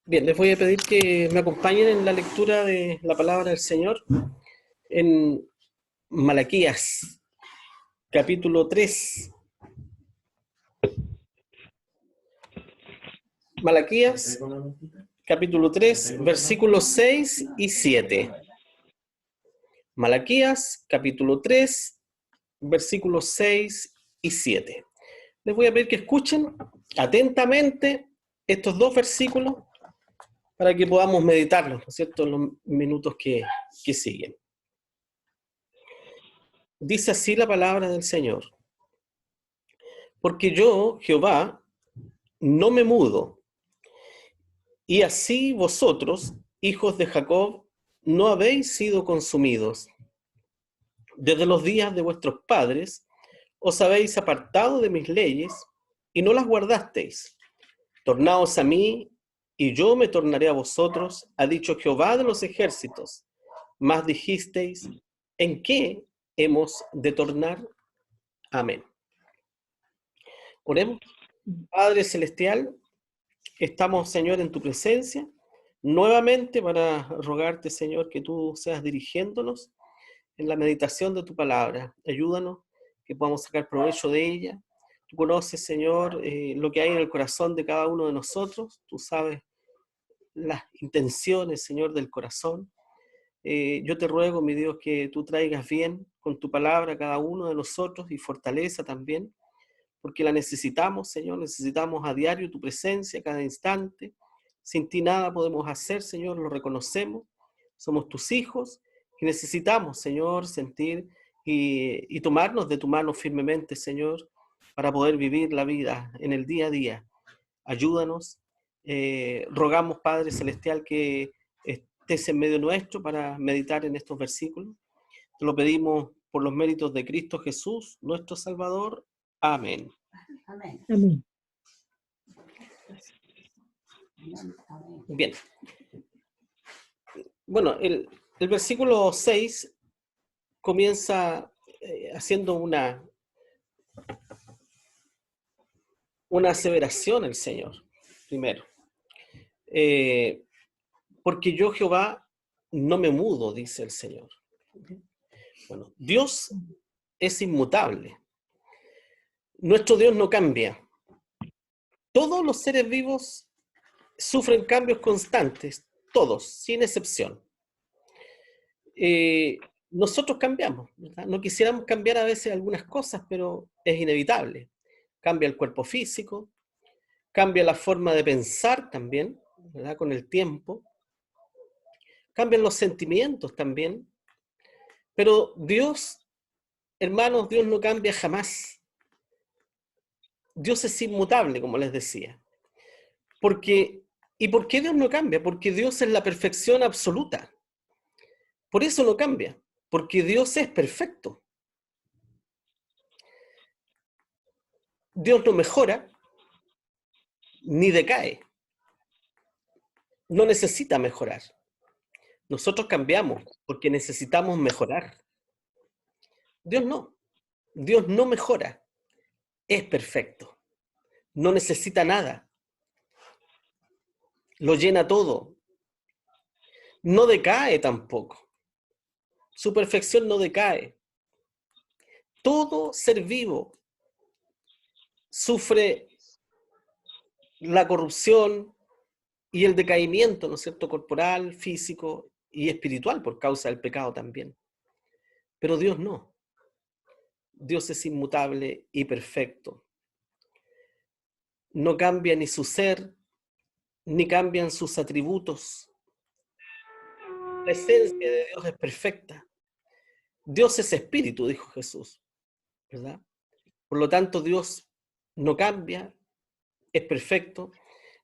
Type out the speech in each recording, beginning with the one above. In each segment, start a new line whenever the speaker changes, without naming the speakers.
Bien, les voy a pedir que me acompañen en la lectura de la palabra del Señor en Malaquías, capítulo 3. Malaquías, capítulo 3, versículos 6 y 7. Malaquías, capítulo 3, versículos 6 y 7. Les voy a pedir que escuchen atentamente estos dos versículos para que podamos meditarlos, ¿no es cierto?, en los minutos que siguen. Dice así la palabra del Señor: porque yo, Jehová, no me mudo, y así vosotros, hijos de Jacob, no habéis sido consumidos. Desde los días de vuestros padres os habéis apartado de mis leyes y no las guardasteis. Tornaos a mí, y yo me tornaré a vosotros, ha dicho Jehová de los ejércitos. Mas dijisteis, ¿en qué hemos de tornar? Amén. Oremos. Padre Celestial, estamos, Señor, en tu presencia, nuevamente para rogarte, Señor, que tú seas dirigiéndonos en la meditación de tu palabra. Ayúdanos, que podamos sacar provecho de ella. Tú conoces, Señor, lo que hay en el corazón de cada uno de nosotros. Tú sabes las intenciones, Señor, del corazón. Yo te ruego, mi Dios, que tú traigas bien con tu palabra a cada uno de nosotros y fortaleza también, porque la necesitamos, Señor, necesitamos a diario tu presencia, cada instante. Sin ti nada podemos hacer, Señor, lo reconocemos. Somos tus hijos y necesitamos, Señor, sentir y tomarnos de tu mano firmemente, Señor, para poder vivir la vida en el día a día. Ayúdanos. Rogamos, Padre Celestial, que estés en medio nuestro para meditar en estos versículos. Te lo pedimos por los méritos de Cristo Jesús, nuestro Salvador. Amén.
Amén.
Amén.
Bien. Bueno, el versículo 6 comienza haciendo una aseveración el Señor, primero. Porque yo, Jehová, no me mudo, dice el Señor. Bueno, Dios es inmutable. Nuestro Dios no cambia. Todos los seres vivos sufren cambios constantes, todos, sin excepción. Nosotros cambiamos, ¿verdad? No quisiéramos cambiar a veces algunas cosas, pero es inevitable. Cambia el cuerpo físico, cambia la forma de pensar también, ¿verdad?, con el tiempo. Cambian los sentimientos también. Pero Dios, hermanos, Dios no cambia jamás. Dios es inmutable, como les decía. ¿Y por qué Dios no cambia? Porque Dios es la perfección absoluta. Por eso no cambia, porque Dios es perfecto. Dios no mejora ni decae. No necesita mejorar. Nosotros cambiamos porque necesitamos mejorar. Dios no. Dios no mejora. Es perfecto. No necesita nada. Lo llena todo. No decae tampoco. Su perfección no decae. Todo ser vivo sufre la corrupción y el decaimiento, ¿no es cierto?, corporal, físico y espiritual por causa del pecado también. Pero Dios no. Dios es inmutable y perfecto. No cambia ni su ser, ni cambian sus atributos. La esencia de Dios es perfecta. Dios es espíritu, dijo Jesús, ¿verdad? Por lo tanto, Dios no cambia, es perfecto,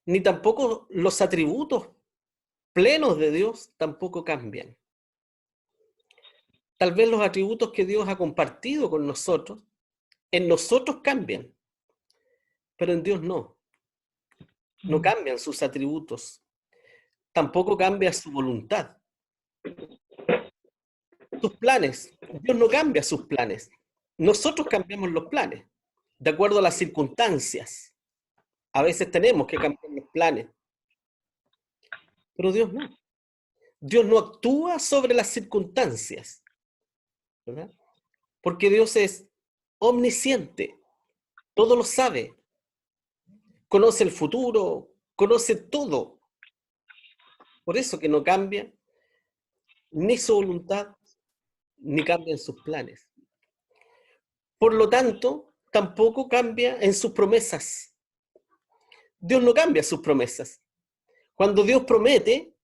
ni tampoco los atributos plenos de Dios tampoco cambian. Tal vez los atributos que Dios ha compartido con nosotros, en nosotros cambian, pero en Dios no. No cambian sus atributos, tampoco cambia su voluntad. Sus planes, Dios no cambia sus planes. Nosotros cambiamos los planes, de acuerdo a las circunstancias. A veces tenemos que cambiar los planes, pero Dios no. Dios no actúa sobre las circunstancias, ¿verdad? Porque Dios es omnisciente, todo lo sabe, conoce el futuro, conoce todo. Por eso que no cambia ni su voluntad, ni cambia en sus planes. Por lo tanto, tampoco cambia en sus promesas. Dios no cambia sus promesas. Cuando Dios promete,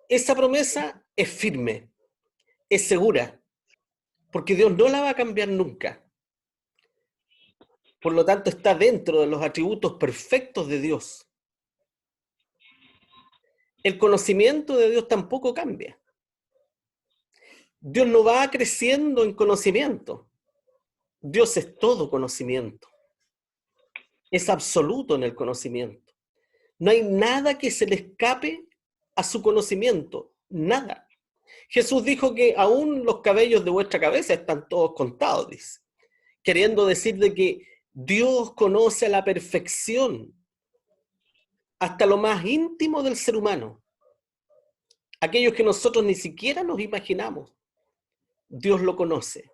esa promesa es firme, es segura, porque Dios no la va a cambiar nunca. Por lo tanto, está dentro de los atributos perfectos de Dios. El conocimiento de Dios tampoco cambia. Dios no va creciendo en conocimiento. Dios es todo conocimiento. Es absoluto en el conocimiento. No hay nada que se le escape a su conocimiento. Nada. Jesús dijo que aún los cabellos de vuestra cabeza están todos contados, dice. Queriendo decir de que Dios conoce a la perfección hasta lo más íntimo del ser humano. Aquellos que nosotros ni siquiera nos imaginamos. Dios lo conoce.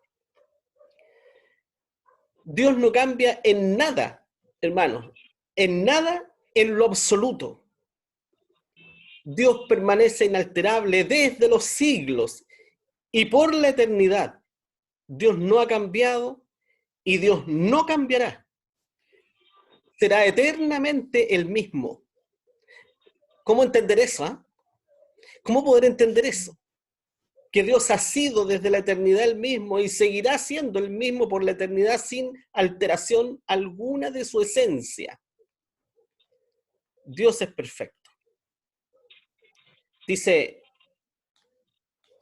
Dios no cambia en nada, hermanos, en nada en lo absoluto. Dios permanece inalterable desde los siglos y por la eternidad. Dios no ha cambiado y Dios no cambiará. Será eternamente el mismo. ¿Cómo entender eso? ¿Cómo poder entender eso? Que Dios ha sido desde la eternidad el mismo y seguirá siendo el mismo por la eternidad sin alteración alguna de su esencia. Dios es perfecto. Dice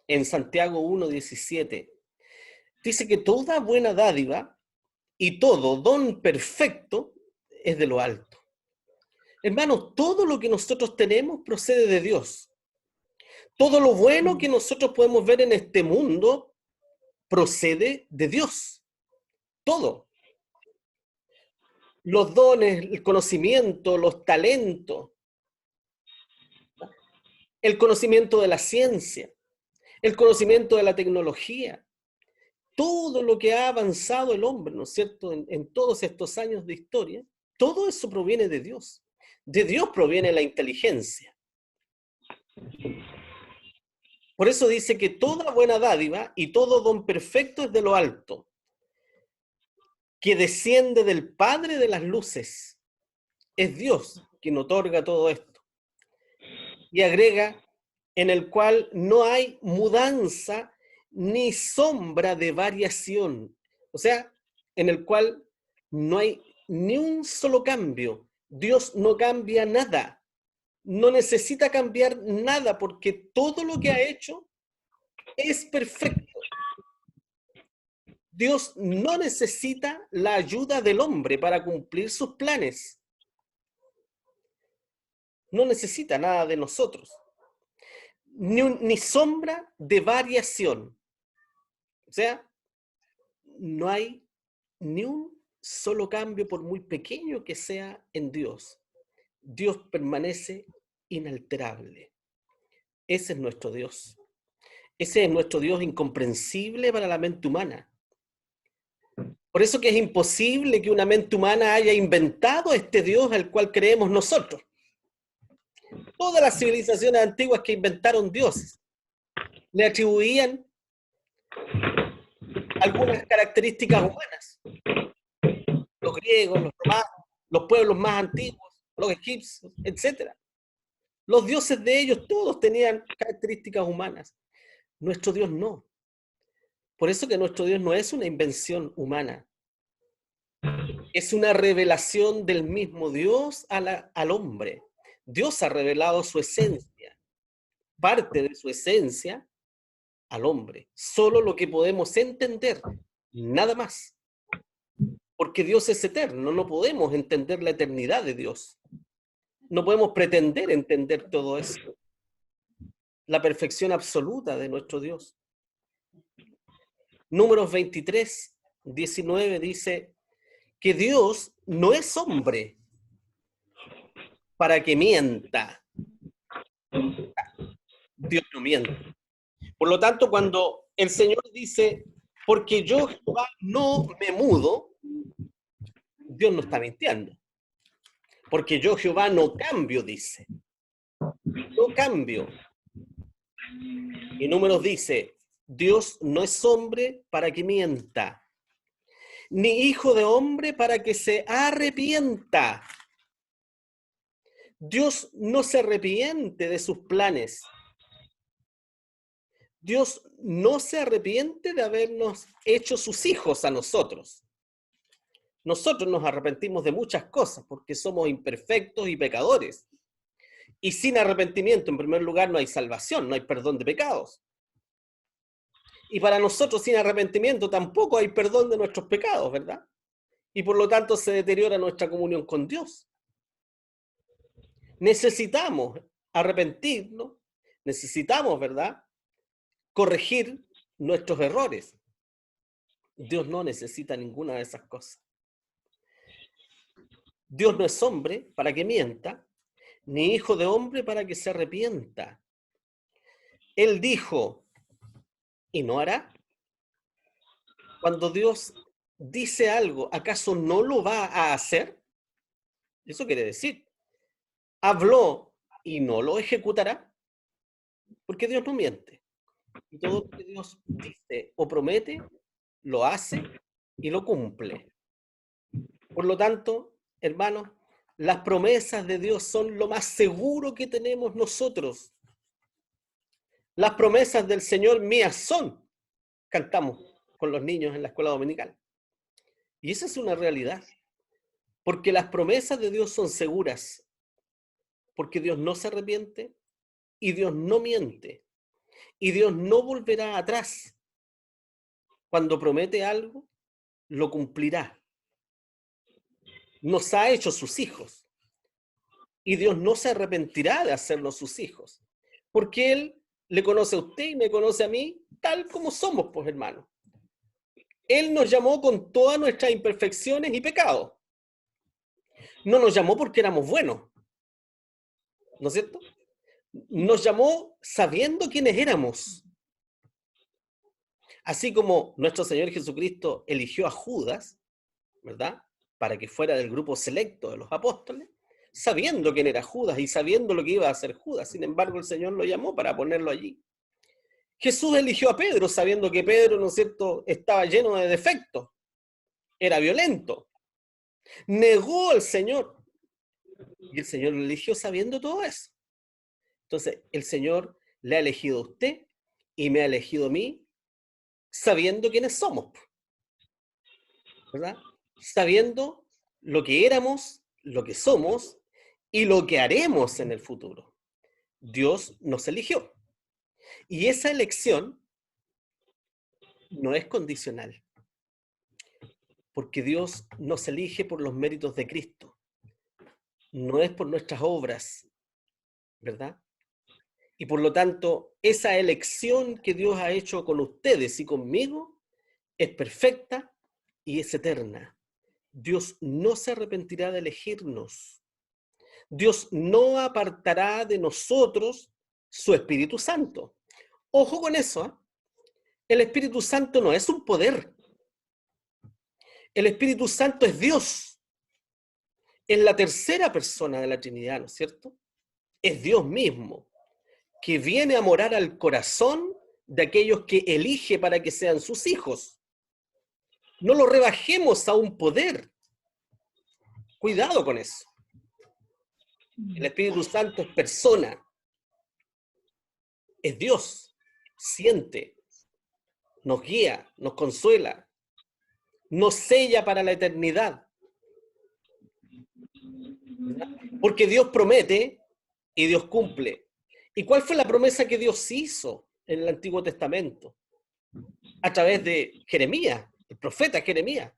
en Santiago 1:17, dice que toda buena dádiva y todo don perfecto es de lo alto. Hermanos, todo lo que nosotros tenemos procede de Dios. Todo lo bueno que nosotros podemos ver en este mundo procede de Dios. Todo. Los dones, el conocimiento, los talentos, el conocimiento de la ciencia, el conocimiento de la tecnología, todo lo que ha avanzado el hombre, ¿no es cierto?, en todos estos años de historia, todo eso proviene de Dios. De Dios proviene la inteligencia. Por eso dice que toda buena dádiva y todo don perfecto es de lo alto, que desciende del Padre de las luces. Es Dios quien otorga todo esto. Y agrega, en el cual no hay mudanza ni sombra de variación. O sea, en el cual no hay ni un solo cambio. Dios no cambia nada. No necesita cambiar nada porque todo lo que ha hecho es perfecto. Dios no necesita la ayuda del hombre para cumplir sus planes. No necesita nada de nosotros. Ni sombra de variación. O sea, no hay ni un solo cambio, por muy pequeño que sea, en Dios. Dios permanece inalterable. Ese es nuestro Dios. Ese es nuestro Dios incomprensible para la mente humana. Por eso que es imposible que una mente humana haya inventado este Dios al cual creemos nosotros. Todas las civilizaciones antiguas que inventaron dioses le atribuían algunas características humanas. Los griegos, los romanos, los pueblos más antiguos, los egipcios, etc. Los dioses de ellos todos tenían características humanas. Nuestro Dios no. Por eso que nuestro Dios no es una invención humana. Es una revelación del mismo Dios al hombre. Dios ha revelado su esencia, parte de su esencia al hombre. Solo lo que podemos entender, nada más. Porque Dios es eterno, no podemos entender la eternidad de Dios. No podemos pretender entender todo eso. La perfección absoluta de nuestro Dios. Números 23, 19 dice que Dios no es hombre para que mienta. Dios no miente. Por lo tanto, cuando el Señor dice, porque yo Jehová no me mudo, Dios no está mintiendo. Porque yo Jehová no cambio, dice. No cambio. Y Números dice, Dios no es hombre para que mienta, ni hijo de hombre para que se arrepienta. Dios no se arrepiente de sus planes. Dios no se arrepiente de habernos hecho sus hijos a nosotros. Nosotros nos arrepentimos de muchas cosas porque somos imperfectos y pecadores. Y sin arrepentimiento, en primer lugar, no hay salvación, no hay perdón de pecados. Y para nosotros, sin arrepentimiento, tampoco hay perdón de nuestros pecados, ¿verdad? Y por lo tanto se deteriora nuestra comunión con Dios. Necesitamos arrepentirnos, necesitamos, ¿verdad?, corregir nuestros errores. Dios no necesita ninguna de esas cosas. Dios no es hombre para que mienta, ni hijo de hombre para que se arrepienta. Él dijo, y no hará. Cuando Dios dice algo, ¿acaso no lo va a hacer? Eso quiere decir, habló y no lo ejecutará, porque Dios no miente. Y todo lo que Dios dice o promete, lo hace y lo cumple. Por lo tanto, hermanos, las promesas de Dios son lo más seguro que tenemos nosotros. Las promesas del Señor mías son, cantamos con los niños en la escuela dominical. Y esa es una realidad, porque las promesas de Dios son seguras, porque Dios no se arrepiente y Dios no miente, y Dios no volverá atrás. Cuando promete algo, lo cumplirá. Nos ha hecho sus hijos, y Dios no se arrepentirá de hacernos sus hijos, porque Él le conoce a usted y me conoce a mí tal como somos, pues hermanos. Él nos llamó con todas nuestras imperfecciones y pecados. No nos llamó porque éramos buenos, ¿no es cierto? Nos llamó sabiendo quiénes éramos. Así como nuestro Señor Jesucristo eligió a Judas, ¿verdad?, para que fuera del grupo selecto de los apóstoles, sabiendo quién era Judas y sabiendo lo que iba a hacer Judas. Sin embargo, el Señor lo llamó para ponerlo allí. Jesús eligió a Pedro, sabiendo que Pedro, ¿no es cierto?, estaba lleno de defectos, era violento. Negó al Señor. Y el Señor lo eligió sabiendo todo eso. Entonces, el Señor le ha elegido a usted y me ha elegido a mí sabiendo quiénes somos, ¿verdad? Sabiendo lo que éramos, lo que somos y lo que haremos en el futuro. Dios nos eligió. Y esa elección no es condicional, porque Dios nos elige por los méritos de Cristo, no es por nuestras obras, ¿verdad? Y por lo tanto, esa elección que Dios ha hecho con ustedes y conmigo es perfecta y es eterna. Dios no se arrepentirá de elegirnos. Dios no apartará de nosotros su Espíritu Santo. Ojo con eso, ¿eh? El Espíritu Santo no es un poder. El Espíritu Santo es Dios. Es la tercera persona de la Trinidad, ¿no es cierto? Es Dios mismo, que viene a morar al corazón de aquellos que elige para que sean sus hijos. No lo rebajemos a un poder. Cuidado con eso. El Espíritu Santo es persona, es Dios, siente, nos guía, nos consuela, nos sella para la eternidad. ¿Verdad? Porque Dios promete y Dios cumple. ¿Y cuál fue la promesa que Dios hizo en el Antiguo Testamento? A través de Jeremías, el profeta Jeremías,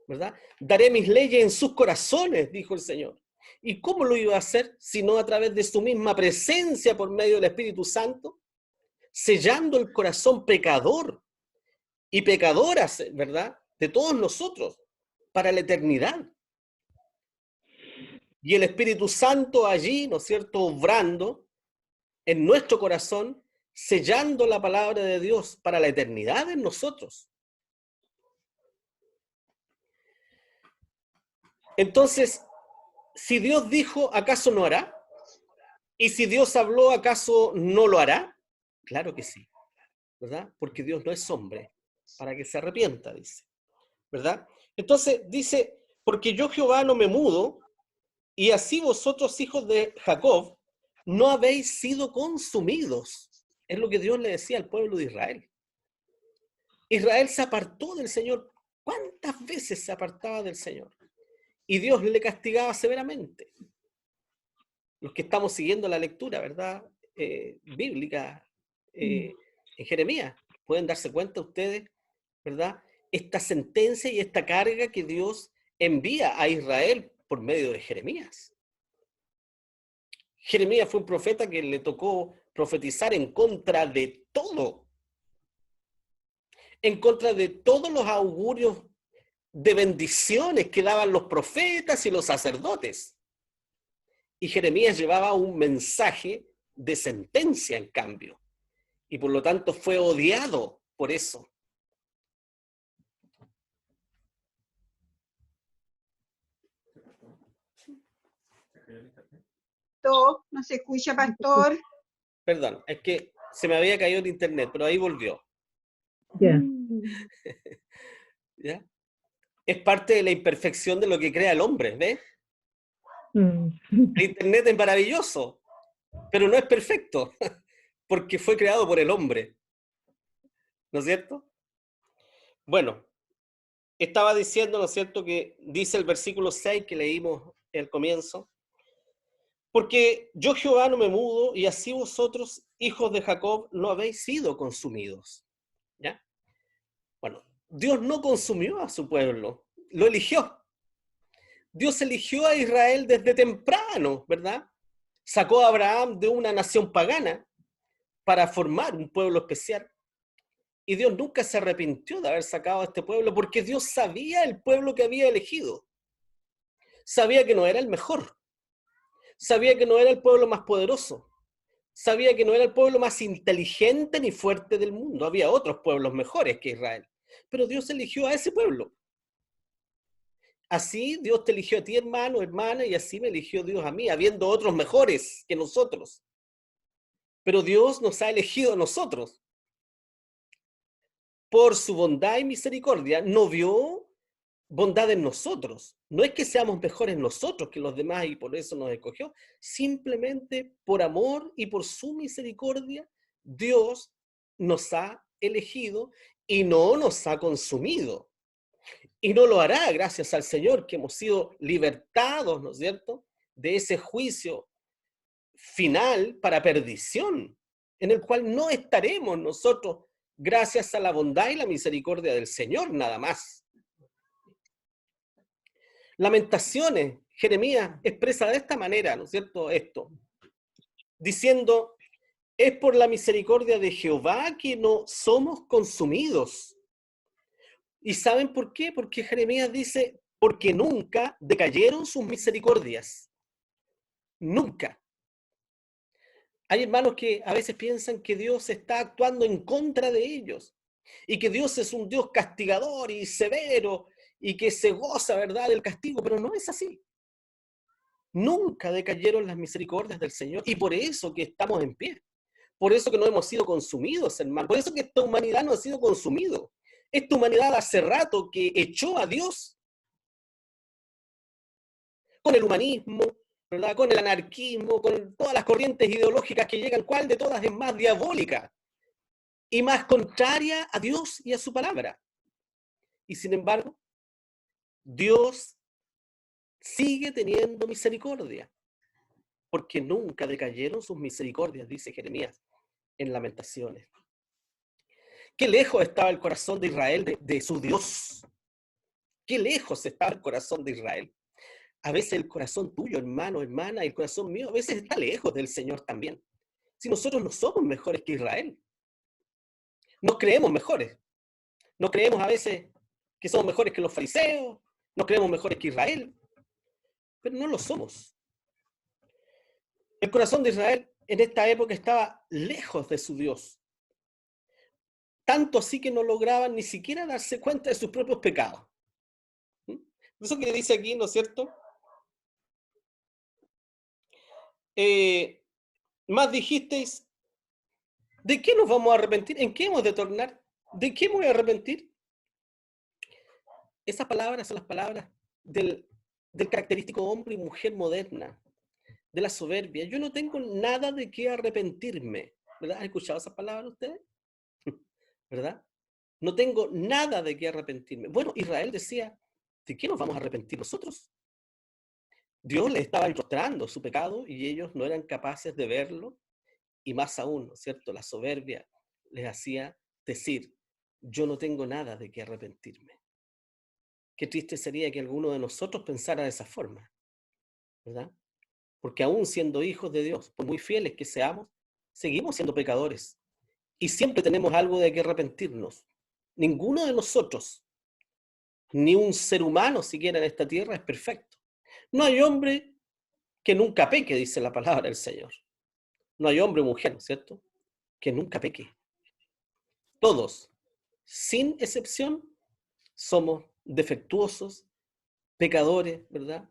¿verdad? Daré mis leyes en sus corazones, dijo el Señor. ¿Y cómo lo iba a hacer? Sino a través de su misma presencia por medio del Espíritu Santo, sellando el corazón pecador y pecadoras, ¿verdad?, de todos nosotros para la eternidad. Y el Espíritu Santo allí, ¿no es cierto?, obrando en nuestro corazón, sellando la palabra de Dios para la eternidad en nosotros. Entonces, si Dios dijo, ¿acaso no hará? Y si Dios habló, ¿acaso no lo hará? Claro que sí, ¿verdad? Porque Dios no es hombre para que se arrepienta, dice, ¿verdad? Entonces dice, porque yo Jehová no me mudo, y así vosotros, hijos de Jacob, no habéis sido consumidos. Es lo que Dios le decía al pueblo de Israel. Israel se apartó del Señor. ¿Cuántas veces se apartaba del Señor? Y Dios le castigaba severamente. Los que estamos siguiendo la lectura, ¿verdad? Bíblica en Jeremías, pueden darse cuenta ustedes, ¿verdad? Esta sentencia y esta carga que Dios envía a Israel por medio de Jeremías. Jeremías fue un profeta que le tocó profetizar en contra de todo, en contra de todos los augurios de bendiciones que daban los profetas y los sacerdotes. Y Jeremías llevaba un mensaje de sentencia, en cambio, y por lo tanto fue odiado por eso.
No se escucha, pastor.
Perdón, es que se me había caído el internet, pero ahí volvió.
Ya.
¿Ya? Es parte de la imperfección de lo que crea el hombre, ¿ves? El internet es maravilloso, pero no es perfecto, porque fue creado por el hombre. ¿No es cierto? Bueno, estaba diciendo, ¿no es cierto?, que dice el versículo 6 que leímos al comienzo, porque yo Jehová no me mudo, y así vosotros, hijos de Jacob, no habéis sido consumidos. ¿Ya? Bueno, Dios no consumió a su pueblo, lo eligió. Dios eligió a Israel desde temprano, ¿verdad? Sacó a Abraham de una nación pagana para formar un pueblo especial. Y Dios nunca se arrepintió de haber sacado a este pueblo porque Dios sabía el pueblo que había elegido. Sabía que no era el mejor. Sabía que no era el pueblo más poderoso. Sabía que no era el pueblo más inteligente ni fuerte del mundo. Había otros pueblos mejores que Israel. Pero Dios eligió a ese pueblo. Así Dios te eligió a ti, hermano, hermana, y así me eligió Dios a mí, habiendo otros mejores que nosotros. Pero Dios nos ha elegido a nosotros. Por su bondad y misericordia, no vio bondad en nosotros. No es que seamos mejores nosotros que los demás y por eso nos escogió. Simplemente por amor y por su misericordia, Dios nos ha elegido y no nos ha consumido. Y no lo hará gracias al Señor, que hemos sido libertados, ¿no es cierto?, de ese juicio final para perdición, en el cual no estaremos nosotros gracias a la bondad y la misericordia del Señor, nada más. Lamentaciones, Jeremías expresa de esta manera, ¿no es cierto?, esto, diciendo, es por la misericordia de Jehová que no somos consumidos. ¿Y saben por qué? Porque Jeremías dice, porque nunca decayeron sus misericordias. Nunca. Hay hermanos que a veces piensan que Dios está actuando en contra de ellos y que Dios es un Dios castigador y severo y que se goza, ¿verdad?, del castigo, pero no es así. Nunca decayeron las misericordias del Señor y por eso que estamos en pie. Por eso que no hemos sido consumidos, hermano. Por eso que esta humanidad no ha sido consumida. Esta humanidad hace rato que echó a Dios con el humanismo, ¿verdad?, con el anarquismo, con todas las corrientes ideológicas que llegan. ¿Cuál de todas es más diabólica y más contraria a Dios y a su palabra? Y sin embargo, Dios sigue teniendo misericordia, porque nunca decayeron sus misericordias, dice Jeremías en Lamentaciones. Qué lejos estaba el corazón de Israel de su Dios. Qué lejos estaba el corazón de Israel. A veces el corazón tuyo, hermano, hermana, el corazón mío, a veces está lejos del Señor también. Si nosotros no somos mejores que Israel, nos creemos mejores. Nos creemos a veces que somos mejores que los fariseos, nos creemos mejores que Israel, pero no lo somos. El corazón de Israel en esta época estaba lejos de su Dios. Tanto así que no lograban ni siquiera darse cuenta de sus propios pecados. Eso que dice aquí, ¿no es cierto? Más dijisteis, ¿de qué nos vamos a arrepentir? ¿En qué hemos de tornar? ¿De qué me voy a arrepentir? Esas palabras son las palabras del característico hombre y mujer moderna, de la soberbia. Yo no tengo nada de qué arrepentirme. ¿Verdad? ¿Han escuchado esas palabras ustedes? ¿Verdad? No tengo nada de qué arrepentirme. Bueno, Israel decía, ¿de qué nos vamos a arrepentir nosotros? Dios les estaba enrostrando su pecado y ellos no eran capaces de verlo, y más aún, ¿no es cierto? La soberbia les hacía decir, yo no tengo nada de qué arrepentirme. Qué triste sería que alguno de nosotros pensara de esa forma, ¿verdad? Porque aún siendo hijos de Dios, por muy fieles que seamos, seguimos siendo pecadores y siempre tenemos algo de qué arrepentirnos. Ninguno de nosotros, ni un ser humano siquiera en esta tierra, es perfecto. No hay hombre que nunca peque, dice la palabra del Señor. No hay hombre o mujer, ¿no es cierto?, que nunca peque. Todos, sin excepción, somos defectuosos, pecadores, ¿verdad?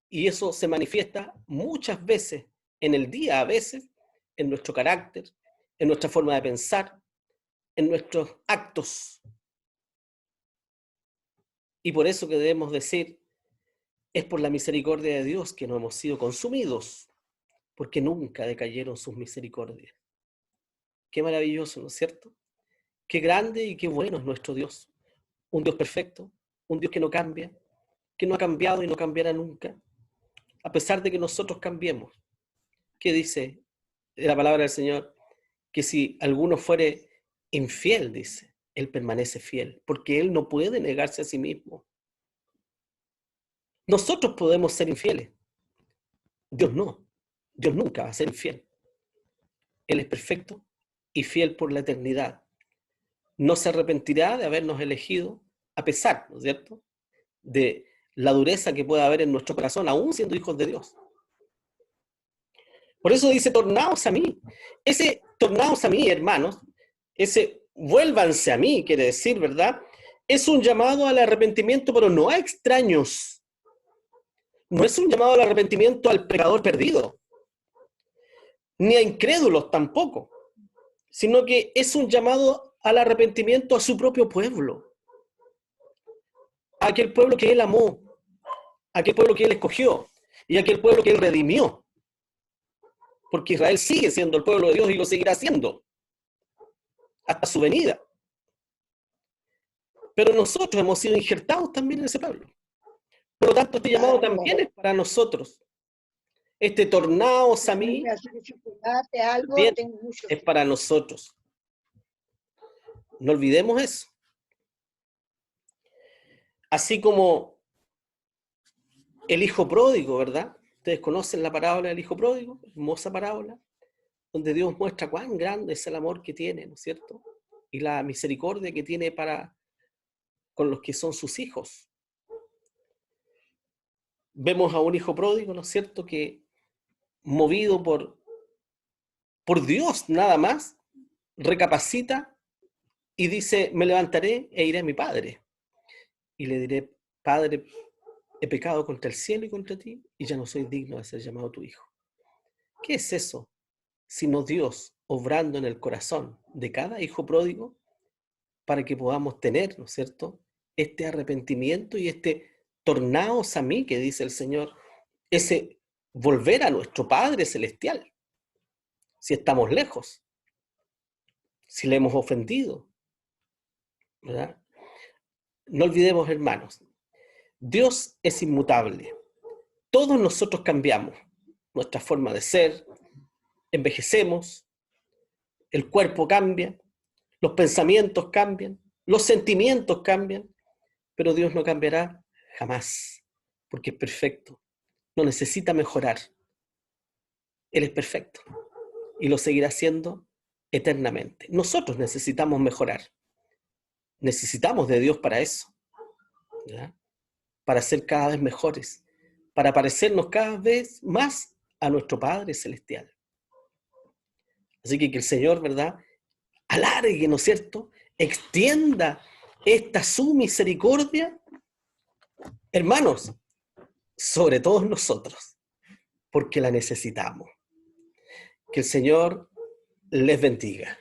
Y eso se manifiesta muchas veces en el día, a veces, en nuestro carácter, en nuestra forma de pensar, en nuestros actos. Y por eso que debemos decir, es por la misericordia de Dios que no hemos sido consumidos, porque nunca decayeron sus misericordias. Qué maravilloso, ¿no es cierto? Qué grande y qué bueno es nuestro Dios. Un Dios perfecto, un Dios que no cambia, que no ha cambiado y no cambiará nunca, a pesar de que nosotros cambiemos. ¿Qué dice la palabra del Señor? Que si alguno fuere infiel, dice, Él permanece fiel, porque Él no puede negarse a sí mismo. Nosotros podemos ser infieles, Dios no. Dios nunca va a ser infiel. Él es perfecto y fiel por la eternidad. No se arrepentirá de habernos elegido, a pesar, ¿no es cierto?, de la dureza que pueda haber en nuestro corazón, aún siendo hijos de Dios. Por eso dice, tornaos a mí. Ese tornaos a mí, hermanos, ese vuélvanse a mí, quiere decir, ¿verdad? Es un llamado al arrepentimiento, pero no a extraños. No es un llamado al arrepentimiento al pecador perdido, ni a incrédulos tampoco, sino que es un llamado al arrepentimiento a su propio pueblo, a aquel pueblo que él amó, a aquel pueblo que él escogió y a aquel pueblo que él redimió, porque Israel sigue siendo el pueblo de Dios y lo seguirá siendo hasta su venida. Pero nosotros hemos sido injertados también en ese pueblo. Por lo tanto, este llamado también es para nosotros. Este tornaos a mí también es para nosotros. No olvidemos eso. Así como el hijo pródigo, ¿verdad? Ustedes conocen la parábola del hijo pródigo, hermosa parábola, donde Dios muestra cuán grande es el amor que tiene, ¿no es cierto? Y la misericordia que tiene para con los que son sus hijos. Vemos a un hijo pródigo, ¿no es cierto?, que movido por Dios nada más, recapacita y dice, me levantaré e iré a mi padre. Y le diré, Padre, he pecado contra el cielo y contra ti, y ya no soy digno de ser llamado tu hijo. ¿Qué es eso? Sino Dios obrando en el corazón de cada hijo pródigo para que podamos tener, ¿no es cierto?, este arrepentimiento y este tornaos a mí, que dice el Señor, ese volver a nuestro Padre Celestial, si estamos lejos, si le hemos ofendido, ¿verdad? No olvidemos, hermanos, Dios es inmutable. Todos nosotros cambiamos nuestra forma de ser, envejecemos, el cuerpo cambia, los pensamientos cambian, los sentimientos cambian, pero Dios no cambiará jamás, porque es perfecto, no necesita mejorar. Él es perfecto y lo seguirá siendo eternamente. Nosotros necesitamos mejorar, necesitamos de Dios para eso, ¿ya?, para ser cada vez mejores, para parecernos cada vez más a nuestro Padre Celestial. Así que el Señor, ¿verdad?, alargue, ¿no es cierto?, extienda esta su misericordia, hermanos, sobre todos nosotros, porque la necesitamos. Que el Señor les bendiga.